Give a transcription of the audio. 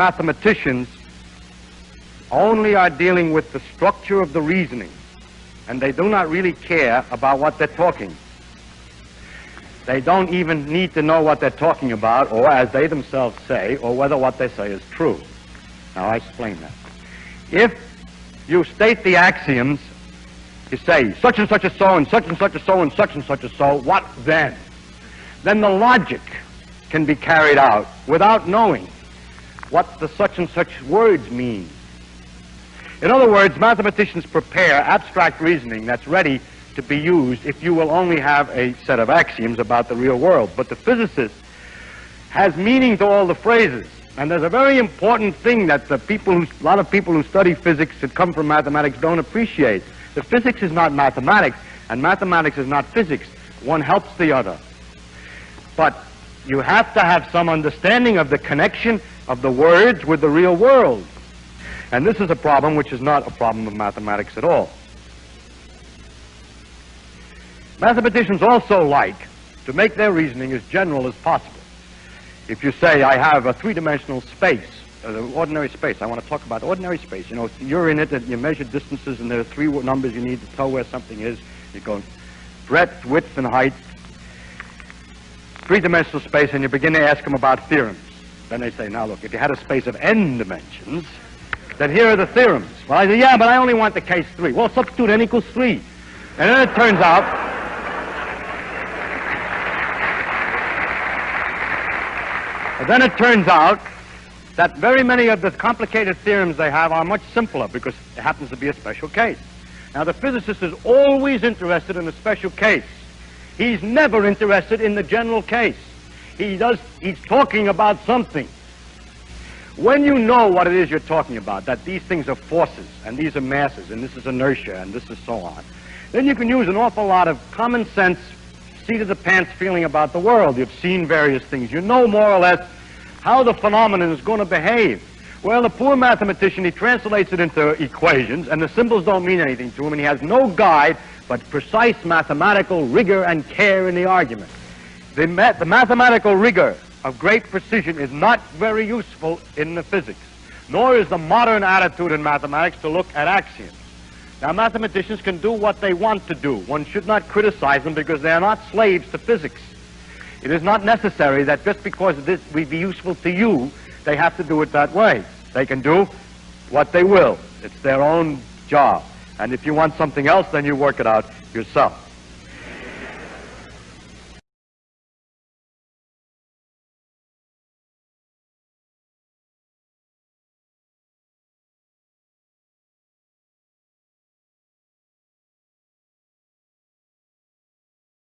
mathematicians only are dealing with the structure of the reasoning, and they do not really care about what they're talking. They don't even need to know what they're talking about, or as they themselves say, or whether what they say is true. Now, I explain that. If you state the axioms, you say such and such is so, and such and such is so, and such is so, what then? Then the logic can be carried out without knowing what the such and such words mean. In other words, mathematicians prepare abstract reasoning that's ready to be used if you will only have a set of axioms about the real world. But the physicist has meaning to all the phrases. And there's a very important thing that a lot of people who study physics that come from mathematics don't appreciate. The physics is not mathematics, and mathematics is not physics. One helps the other. But you have to have some understanding of the connection of the words with the real world. And this is a problem which is not a problem of mathematics at all. Mathematicians also like to make their reasoning as general as possible. If you say, I have a three-dimensional space, ordinary space, I want to talk about ordinary space. You know, you're in it and you measure distances and there are three numbers you need to tell where something is. You go breadth, width, and height. Three-dimensional space, and you begin to ask them about theorems. Then they say, now look, if you had a space of n dimensions, then here are the theorems. Well, I say, yeah, but I only want the case 3. Well, substitute n equals 3. And then it turns out that very many of the complicated theorems they have are much simpler because it happens to be a special case. Now, the physicist is always interested in a special case. He's never interested in the general case. He's talking about something. When you know what it is you're talking about, that these things are forces, and these are masses, and this is inertia, and this is so on, then you can use an awful lot of common sense, seat-of-the-pants feeling about the world. You've seen various things. You know more or less how the phenomenon is going to behave. Well, the poor mathematician, he translates it into equations, and the symbols don't mean anything to him, and he has no guide but precise mathematical rigor and care in the argument. The mathematical rigor of great precision is not very useful in the physics, nor is the modern attitude in mathematics to look at axioms. Now, mathematicians can do what they want to do. One should not criticize them because they are not slaves to physics. It is not necessary that just because this will be useful to you, they have to do it that way. They can do what they will. It's their own job. And if you want something else, then you work it out yourself.